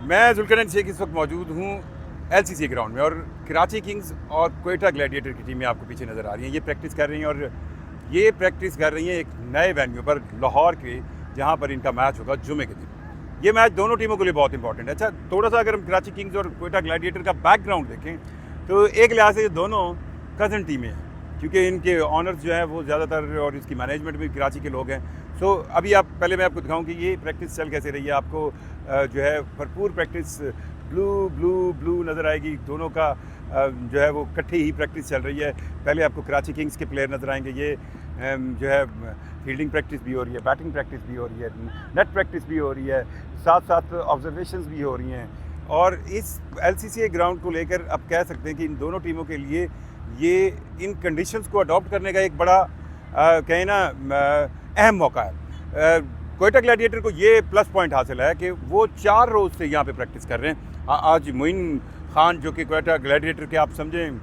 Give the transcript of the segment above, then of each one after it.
मैं जुल्करनैन शेख इस वक्त मौजूद हूँ एलसीसी ग्राउंड में और कराची किंग्स और क्वेटा ग्लैडिएटर की टीमें आपको पीछे नज़र आ रही हैं। ये प्रैक्टिस कर रही हैं और ये प्रैक्टिस कर रही हैं एक नए वेन्यू पर लाहौर के, जहाँ पर इनका मैच होगा जुमे के दिन। ये मैच दोनों टीमों के लिए बहुत इंपॉर्टेंट है। अच्छा, थोड़ा सा अगर हम कराची किंग्स और क्वेटा ग्लैडिएटर का बैकग्राउंड देखें तो एक लिहाज से ये दोनों कज़न टीमें हैं, क्योंकि इनके ऑनर्स जो हैं वो ज़्यादातर और इसकी मैनेजमेंट भी कराची के लोग हैं। सो अभी आप पहले मैं आपको दिखाऊं कि ये प्रैक्टिस चल कैसे रही है। आपको जो है भरपूर प्रैक्टिस ब्लू ब्लू ब्लू नज़र आएगी। दोनों का जो है वो इकट्ठी ही प्रैक्टिस चल रही है। पहले आपको कराची किंग्स के प्लेयर नज़र आएंगे। ये जो है फील्डिंग प्रैक्टिस भी हो रही है, बैटिंग प्रैक्टिस भी हो रही है, नेट प्रैक्टिस भी हो रही है, साथ साथ ऑब्जर्वेशंस भी हो रही हैं। और इस एलसीसी ग्राउंड को लेकर अब कह सकते हैं कि इन दोनों टीमों के लिए ये इन कंडीशंस को अडॉप्ट करने का एक बड़ा कहें ना अहम मौका है। क्वेटा ग्लैडिएटर को ये प्लस पॉइंट हासिल है कि वो 4 रोज़ से यहाँ पे प्रैक्टिस कर रहे हैं। आज मोइन खान जो कि क्वेटा ग्लैडिएटर के आप समझें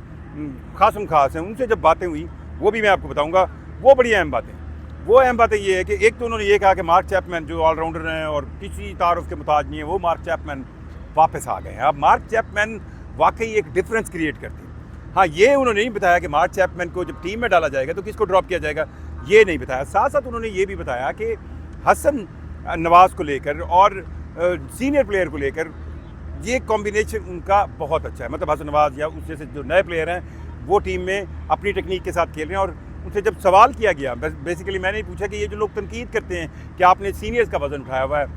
खासम खास हैं, उनसे जब बातें हुई वो भी मैं आपको बताऊँगा। वो बड़ी अहम बातें, वो अहम बातें ये है कि एक तो उन्होंने ये कहा कि मार्क चैपमैन जो ऑलराउंडर हैं और किसी तारुफ के मुताज नहीं है, वो मार्क चैपमैन वापस आ गए हैं। अब मार्क चैपमैन वाकई एक डिफरेंस क्रिएट करते हैं। हाँ, ये उन्होंने नहीं बताया कि मार्क चैपमैन को जब टीम में डाला जाएगा तो किसको ड्रॉप किया जाएगा, ये नहीं बताया। साथ साथ उन्होंने ये भी बताया कि हसन नवाज़ को लेकर और सीनियर प्लेयर को लेकर ये कॉम्बिनेशन उनका बहुत अच्छा है। मतलब हसन नवाज़ या उस जैसे जो नए प्लेयर हैं वो टीम में अपनी टेक्निक के साथ खेल रहे हैं। और उनसे जब सवाल किया गया, बेसिकली मैंने ही पूछा कि ये जो लोग तनकीद करते हैं कि आपने सीनियर्स का वज़न उठाया हुआ है,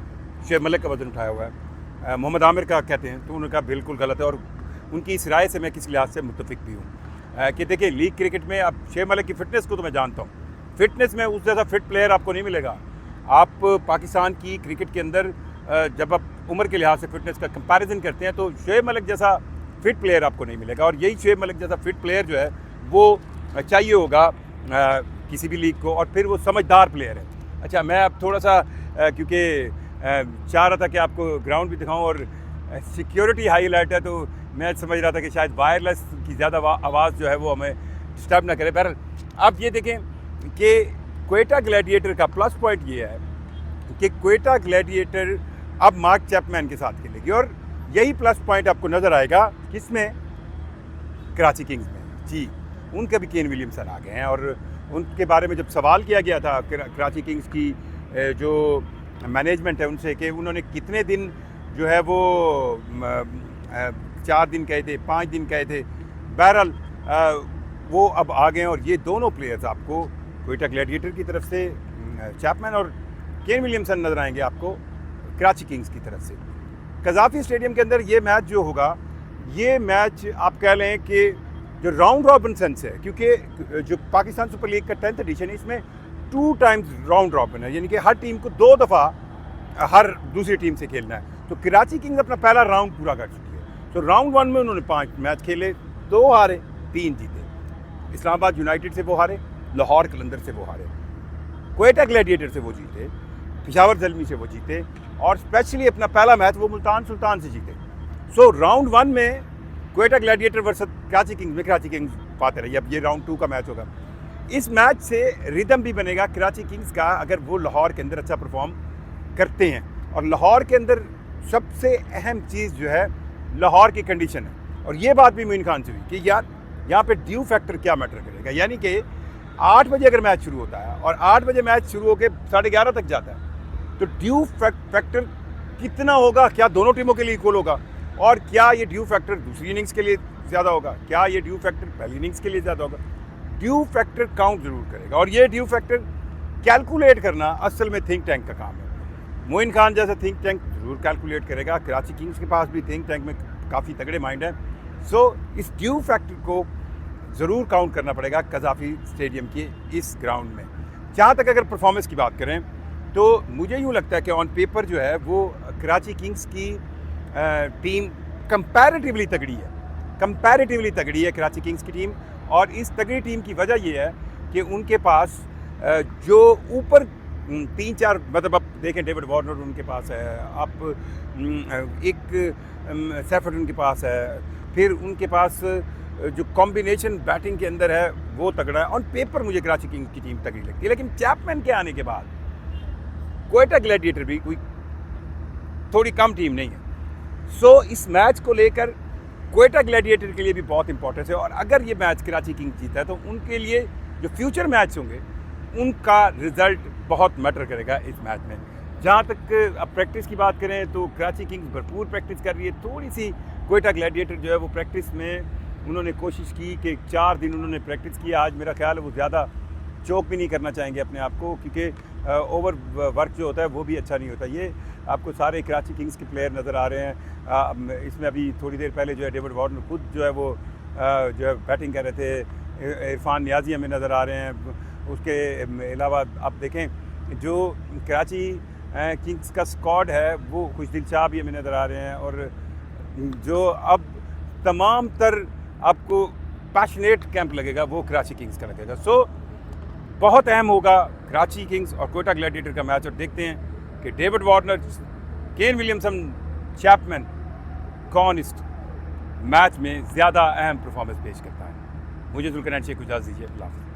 शेर मलिक का वज़न उठाया हुआ है, मोहम्मद आमिर का कहते हैं, तो उन्होंने कहा बिल्कुल गलत है। और उनकी इस राय से मैं किसी लिहाज से मुत्तफिक भी हूँ कि देखिए लीग क्रिकेट में अब शेर मलिक की फ़िटनेस को तो मैं जानता हूँ, फ़िटनेस में उस जैसा फिट प्लेयर आपको नहीं मिलेगा। आप पाकिस्तान की क्रिकेट के अंदर जब आप उम्र के लिहाज से फिटनेस का कंपैरिजन करते हैं तो शुएब मलिक जैसा फिट प्लेयर आपको नहीं मिलेगा। और यही शुएब मलिक जैसा फिट प्लेयर जो है वो चाहिए होगा किसी भी लीग को, और फिर वो समझदार प्लेयर है। अच्छा, मैं अब थोड़ा सा क्योंकि चाह रहा था कि आपको ग्राउंड भी दिखाऊं और सिक्योरिटी हाई अलर्ट है, तो मैं समझ रहा था कि शायद वायरलेस की ज़्यादा आवाज़ जो है वो हमें डिस्टर्ब ना करे। बहरहाल आप ये देखें कि क्वेटा ग्लैडिएटर का प्लस पॉइंट ये है कि क्वेटा ग्लैडिएटर अब मार्क चैपमैन के साथ खेलेगी, और यही प्लस पॉइंट आपको नज़र आएगा किसमें, कराची किंग्स में। जी, उनके भी केन विलियमसन आ गए हैं और उनके बारे में जब सवाल किया गया था कराची किंग्स की जो मैनेजमेंट है उनसे कि उन्होंने कितने दिन जो है वो 4 दिन कहे थे, 5 दिन कहे थे, बहरहाल वो अब आ गए हैं। और ये दोनों प्लेयर्स आपको क्वेटा ग्लैडिएटर की तरफ से चैपमैन और केन विलियमसन नज़र आएंगे आपको कराची किंग्स की तरफ से। कज़ाफ़ी स्टेडियम के अंदर ये मैच जो होगा, ये मैच आप कह लें कि जो राउंड रॉबिन सेंस है, क्योंकि जो पाकिस्तान सुपर लीग का 10th एडिशन है इसमें 2 टाइम्स राउंड रॉबिन है, यानी कि हर टीम को 2 दफ़ा हर दूसरी टीम से खेलना है। तो कराची किंग्स अपना पहला राउंड पूरा कर चुकी है। तो राउंड 1 में उन्होंने 5 मैच खेले, 2 हारे 3 जीते। इस्लामाबाद यूनाइटेड से वो हारे, लाहौर कलंदर से वो हारे, क्वेटा ग्लैडिएटर से वो जीते, पेशावर ज़ल्मी से वो जीते, और स्पेशली अपना पहला मैच वो मुल्तान सुल्तान से जीते। सो राउंड 1 में Quetta gladiator versus Karachi Kings में कराची किंग्स पाते रही। अब ये राउंड 2 का मैच होगा। इस मैच से रिदम भी बनेगा कराची किंग्स का अगर वो लाहौर के अंदर अच्छा परफॉर्म करते हैं। और लाहौर के अंदर सबसे अहम चीज़ जो है लाहौर की कंडीशन है। और ये बात भी मोइन खान से हुई कि यार यहाँ पे ड्यू फैक्टर क्या मैटर करेगा, यानी कि 8 बजे अगर मैच शुरू होता है और 8 बजे मैच शुरू होकर 11:30 तक जाता है, तो ड्यू फैक्टर कितना होगा, क्या दोनों टीमों के लिए इक्वल होगा, और क्या ये ड्यू फैक्टर दूसरी इनिंग्स के लिए ज़्यादा होगा, क्या ये ड्यू फैक्टर पहली इनिंग्स के लिए ज़्यादा होगा। ड्यू फैक्टर काउंट ज़रूर करेगा, और ये ड्यू फैक्टर कैलकुलेट करना असल में थिंक टैंक का काम है। मोइन खान जैसा थिंक टैंक ज़रूर कैलकुलेट करेगा। कराची किंग्स के पास भी थिंक टैंक में काफ़ी तगड़े माइंड है। सो इस ड्यू फैक्टर को ज़रूर काउंट करना पड़ेगा कज़ाफ़ी स्टेडियम के इस ग्राउंड में। जहाँ तक अगर परफॉर्मेंस की बात करें तो मुझे यूँ लगता है कि ऑन पेपर जो है वो कराची किंग्स की टीम कंपैरेटिवली तगड़ी है कराची किंग्स की टीम। और इस तगड़ी टीम की वजह ये है कि उनके पास जो ऊपर 3-4 मतलब आप देखें डेविड वार्नर उनके पास है, आप एक सैफर्ड उनके पास है, फिर उनके पास जो कॉम्बिनेशन बैटिंग के अंदर है वो तगड़ा है। ऑन पेपर मुझे कराची किंग्स की टीम तगड़ी लगती है, लेकिन चैपमैन के आने के बाद क्वेटा ग्लैडिएटर भी कोई थोड़ी कम टीम नहीं है। सो इस मैच को लेकर क्वेटा ग्लैडिएटर के लिए भी बहुत इंपॉर्टेंस है, और अगर ये मैच कराची किंग्स जीता है तो उनके लिए जो फ्यूचर मैच होंगे उनका रिजल्ट बहुत मैटर करेगा इस मैच में। जहाँ तक अब प्रैक्टिस की बात करें तो कराची किंग्स भरपूर प्रैक्टिस कर रही है। थोड़ी सी क्वेटा ग्लैडिएटर जो है वो प्रैक्टिस में उन्होंने कोशिश की कि 4 दिन उन्होंने प्रैक्टिस की। आज मेरा ख्याल है वो ज़्यादा चोक भी नहीं करना चाहेंगे अपने आप को, क्योंकि ओवर वर्क जो होता है वो भी अच्छा नहीं होता। ये आपको सारे कराची किंग्स के प्लेयर नज़र आ रहे हैं। इसमें अभी थोड़ी देर पहले जो है डेविड वार्नर खुद जो है वो जो है बैटिंग कर रहे थे। इरफान नियाजी हमें नज़र आ रहे हैं। उसके अलावा आप देखें जो कराची किंग्स का स्क्वाड है वो खुशदिल शाह भी हमें नज़र आ रहे हैं, और जो अब तमाम तर आपको पैशनेट कैंप लगेगा वो कराची किंग्स का लगेगा। सो बहुत अहम होगा कराची किंग्स और क्वेटा ग्लैडिएटर का मैच, और देखते हैं कि David Warner, Kane Williamson, Chapman कौन इस मैच में ज़्यादा अहम परफॉर्मेंस पेश करता है। मुझे जुल्करनैन शेख को इजाज़त दीजिए। अल्लाह हाफ़िज़।